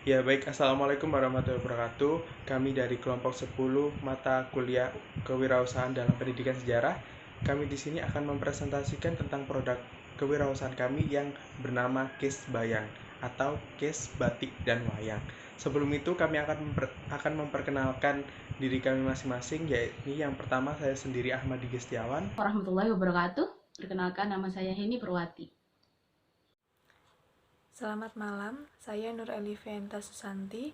Ya baik, Assalamualaikum warahmatullahi wabarakatuh. Kami dari kelompok 10 mata kuliah kewirausahaan dalam pendidikan sejarah. Kami di sini akan mempresentasikan tentang produk kewirausahaan kami yang bernama Case Bayang atau Case Batik dan Wayang. Sebelum itu kami akan memperkenalkan diri kami masing-masing, yaitu yang pertama saya sendiri Ahmadi Gestiawan. Warahmatullahi wabarakatuh. Perkenalkan, nama saya Heni Purwati. Selamat malam, saya Nur Eliventa Susanti.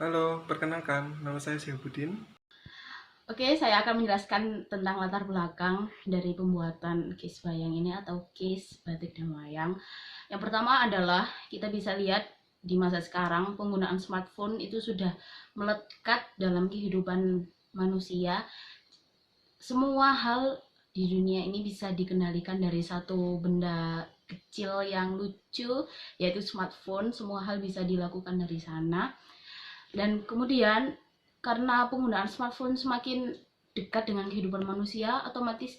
Halo, perkenalkan, nama saya Syahbudin. Oke, saya akan menjelaskan tentang latar belakang dari pembuatan case bayang ini atau case batik dan wayang. Yang pertama adalah kita bisa lihat di masa sekarang penggunaan smartphone itu sudah melekat dalam kehidupan manusia. Semua hal di dunia ini bisa dikendalikan dari satu benda kecil yang lucu, yaitu smartphone. Semua hal bisa dilakukan dari sana. Dan kemudian karena penggunaan smartphone semakin dekat dengan kehidupan manusia, otomatis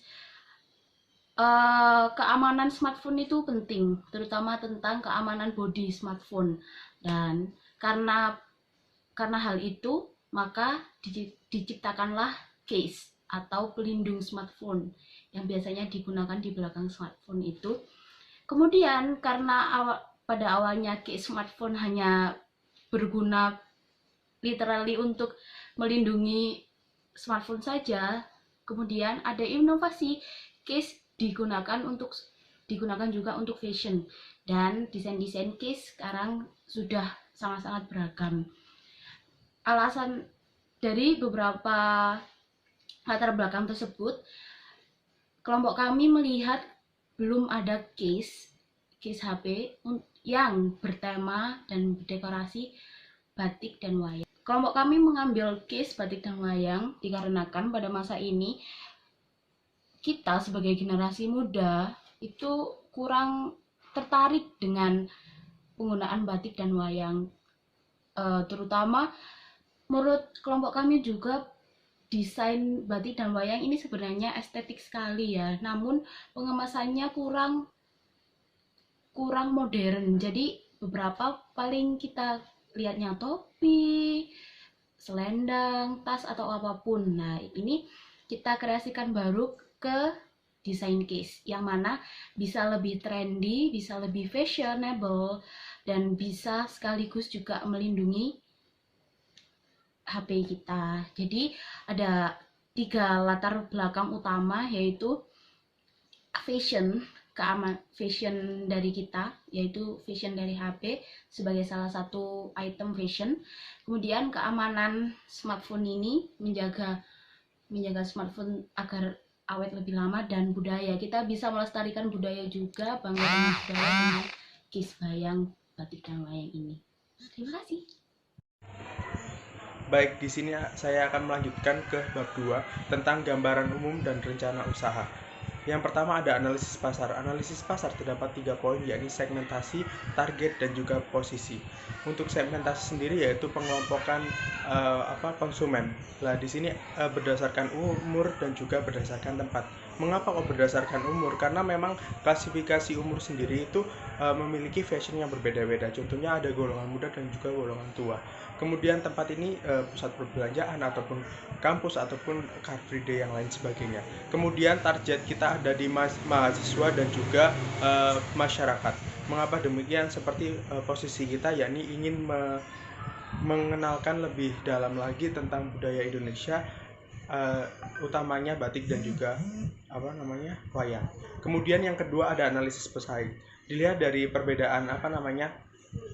keamanan smartphone itu penting, terutama tentang keamanan bodi smartphone. Dan karena hal itu, maka diciptakanlah case atau pelindung smartphone yang biasanya digunakan di belakang smartphone itu. Kemudian karena pada awalnya case smartphone hanya berguna literally untuk melindungi smartphone saja, kemudian ada inovasi case digunakan juga untuk fashion, dan desain-desain case sekarang sudah sangat-sangat beragam. Alasan dari beberapa latar belakang tersebut, kelompok kami melihat belum ada case HP yang bertema dan berdekorasi batik dan wayang. Kelompok kami mengambil case batik dan wayang dikarenakan pada masa ini kita sebagai generasi muda itu kurang tertarik dengan penggunaan batik dan wayang. Terutama menurut kelompok kami juga desain batik dan wayang ini sebenarnya estetik sekali ya, namun pengemasannya kurang modern. Jadi beberapa paling kita lihatnya topi, selendang, tas atau apapun. Nah, ini kita kreasikan baru ke desain case yang mana bisa lebih trendy, bisa lebih fashionable, dan bisa sekaligus juga melindungi HP kita. Jadi ada 3 latar belakang utama, yaitu fashion dari kita, yaitu fashion dari HP sebagai salah satu item fashion. Kemudian keamanan smartphone ini menjaga smartphone agar awet lebih lama, dan budaya. Kita bisa melestarikan budaya juga, bangga dengan budaya dengan case bayang batik dan wayang ini. Terima kasih. Baik, di sini saya akan melanjutkan ke bab 2 tentang gambaran umum dan rencana usaha. Yang pertama ada analisis pasar. Analisis pasar terdapat 3 poin, yakni segmentasi, target, dan juga posisi. Untuk segmentasi sendiri yaitu pengelompokan konsumen. Nah, di sini berdasarkan umur dan juga berdasarkan tempat. Mengapa kok berdasarkan umur? Karena memang klasifikasi umur sendiri itu memiliki fashion yang berbeda-beda. Contohnya ada golongan muda dan juga golongan tua. Kemudian tempat ini pusat perbelanjaan ataupun kampus ataupun car free day yang lain sebagainya. Kemudian target kita ada di mahasiswa dan juga masyarakat. Mengapa demikian? Seperti posisi kita, yakni ingin mengenalkan lebih dalam lagi tentang budaya Indonesia, utamanya batik dan juga wayang. Kemudian yang kedua ada analisis pesaing. Dilihat dari perbedaan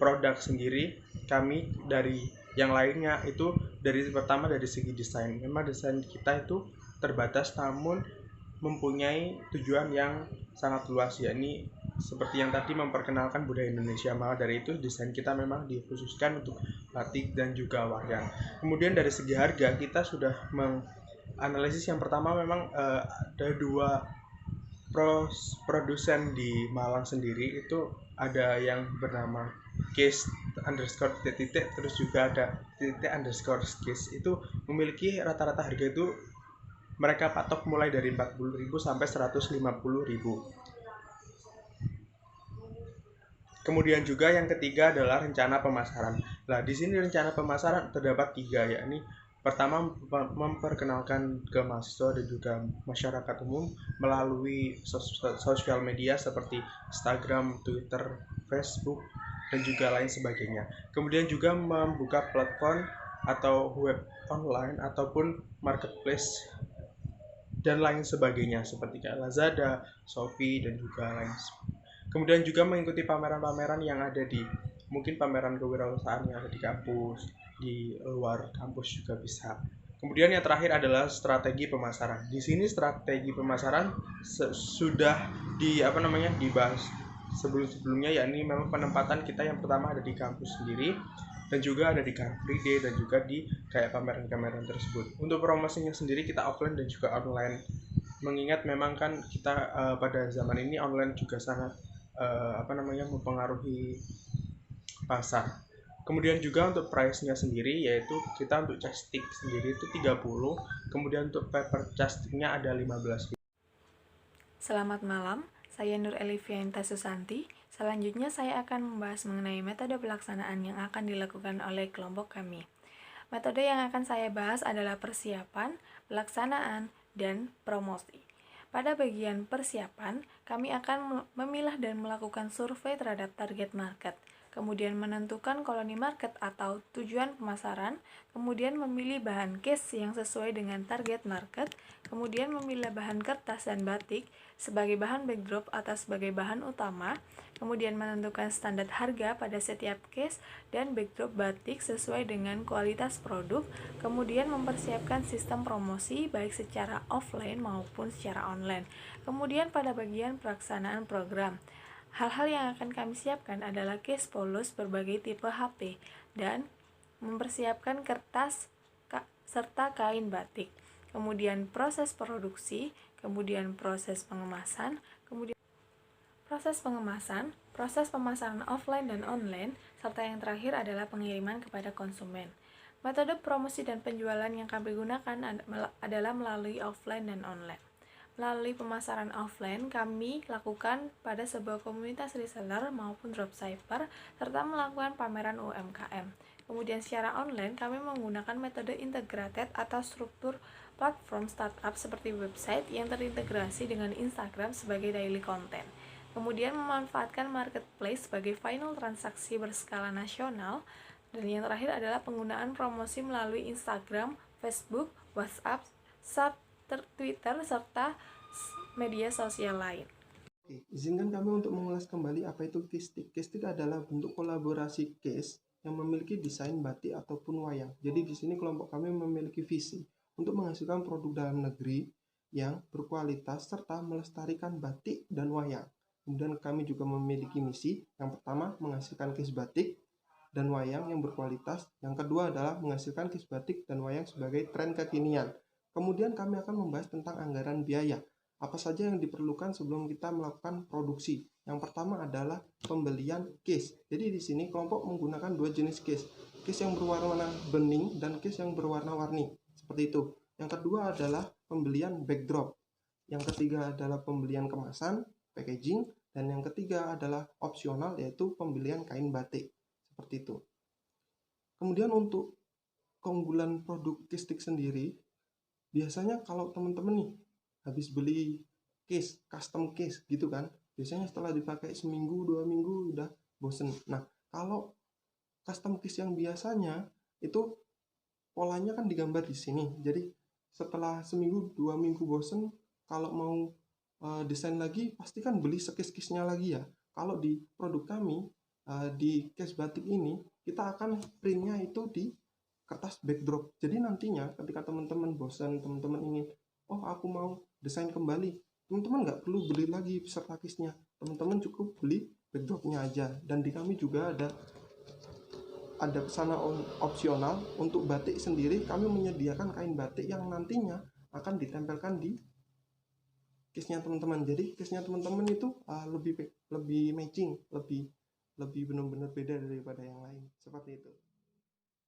produk sendiri, kami dari yang lainnya itu pertama dari segi desain. Memang desain kita itu terbatas, namun mempunyai tujuan yang sangat luas, yakni seperti yang tadi memperkenalkan budaya Indonesia. Maka dari itu desain kita memang dikhususkan untuk batik dan juga wayang. Kemudian dari segi harga kita sudah menganalisis. Yang pertama memang ada 2 produsen di Malang sendiri, itu ada yang bernama case underscore titik, terus juga ada titik underscore case. Itu memiliki rata-rata harga itu mereka patok mulai dari 40.000 sampai 150.000. Kemudian juga yang ketiga adalah rencana pemasaran. Nah, di sini rencana pemasaran terdapat 3, yakni pertama memperkenalkan ke mahasiswa dan juga masyarakat umum melalui sosial media seperti Instagram, Twitter, Facebook, dan juga lain sebagainya. Kemudian juga membuka platform atau web online ataupun marketplace dan lain sebagainya seperti kayak Lazada, Shopee, dan juga lain sebagainya. Kemudian juga mengikuti pameran-pameran yang ada di mungkin pameran kewirausahaan yang ada di kampus, di luar kampus juga bisa. Kemudian yang terakhir adalah strategi pemasaran. Di sini strategi pemasaran sudah dibahas sebelumnya, yakni memang penempatan kita yang pertama ada di kampus sendiri dan juga ada di Car Free Day dan juga di kayak pameran-pameran tersebut. Untuk promosinya sendiri kita offline dan juga online. Mengingat memang kan kita pada zaman ini online juga sangat mempengaruhi pasar. Kemudian juga untuk price-nya sendiri yaitu kita untuk chapstick sendiri itu 30, kemudian untuk paper chapstick-nya ada 15. Selamat malam, saya Nur Elivianta Susanti. Selanjutnya saya akan membahas mengenai metode pelaksanaan yang akan dilakukan oleh kelompok kami. Metode yang akan saya bahas adalah persiapan, pelaksanaan, dan promosi. Pada bagian persiapan, kami akan memilah dan melakukan survei terhadap target market, kemudian menentukan koloni market atau tujuan pemasaran, kemudian memilih bahan case yang sesuai dengan target market, kemudian memilih bahan kertas dan batik sebagai bahan backdrop atau sebagai bahan utama, kemudian menentukan standar harga pada setiap case dan backdrop batik sesuai dengan kualitas produk, kemudian mempersiapkan sistem promosi baik secara offline maupun secara online. Kemudian pada bagian pelaksanaan program, hal-hal yang akan kami siapkan adalah case polos berbagai tipe HP dan mempersiapkan kertas serta kain batik. Kemudian proses produksi, kemudian proses pengemasan, proses pemasaran offline dan online, serta yang terakhir adalah pengiriman kepada konsumen. Metode promosi dan penjualan yang kami gunakan adalah melalui offline dan online. Melalui pemasaran offline, kami lakukan pada sebuah komunitas reseller maupun dropshipper, serta melakukan pameran UMKM. Kemudian secara online, kami menggunakan metode integrated atau struktur platform startup seperti website yang terintegrasi dengan Instagram sebagai daily content. Kemudian memanfaatkan marketplace sebagai final transaksi berskala nasional. Dan yang terakhir adalah penggunaan promosi melalui Instagram, Facebook, WhatsApp, Twitter, serta media sosial lain. Oke, izinkan kami untuk mengulas kembali apa itu case stick. Case stick adalah bentuk kolaborasi case yang memiliki desain batik ataupun wayang. Jadi di sini kelompok kami memiliki visi untuk menghasilkan produk dalam negeri yang berkualitas serta melestarikan batik dan wayang. Kemudian kami juga memiliki misi. Yang pertama, menghasilkan case batik dan wayang yang berkualitas. Yang kedua adalah menghasilkan case batik dan wayang sebagai tren kekinian. Kemudian kami akan membahas tentang anggaran biaya. Apa saja yang diperlukan sebelum kita melakukan produksi? Yang pertama adalah pembelian case. Jadi di sini kelompok menggunakan 2 jenis case. Case yang berwarna bening dan case yang berwarna-warni. Seperti itu. Yang kedua adalah pembelian backdrop. Yang ketiga adalah pembelian kemasan, packaging, dan yang ketiga adalah opsional yaitu pembelian kain batik. Seperti itu. Kemudian untuk keunggulan produk case stick sendiri, biasanya kalau teman-teman nih habis beli case, custom case gitu kan, biasanya setelah dipakai seminggu, 2 minggu udah bosen. Nah, kalau custom case yang biasanya itu polanya kan digambar di sini. Jadi setelah seminggu, 2 minggu bosen, kalau mau desain lagi pasti kan beli case-case-nya lagi ya. Kalau di produk kami di case batik ini kita akan printnya itu di kertas backdrop. Jadi nantinya ketika teman-teman bosan, teman-teman ingin, oh aku mau desain kembali, teman-teman nggak perlu beli lagi peserta case-nya, teman-teman cukup beli backdropnya aja. Dan di kami juga ada pesanan opsional untuk batik sendiri. Kami menyediakan kain batik yang nantinya akan ditempelkan di case-nya teman-teman. Jadi case-nya teman-teman itu lebih matching, lebih benar-benar beda daripada yang lain. Seperti itu.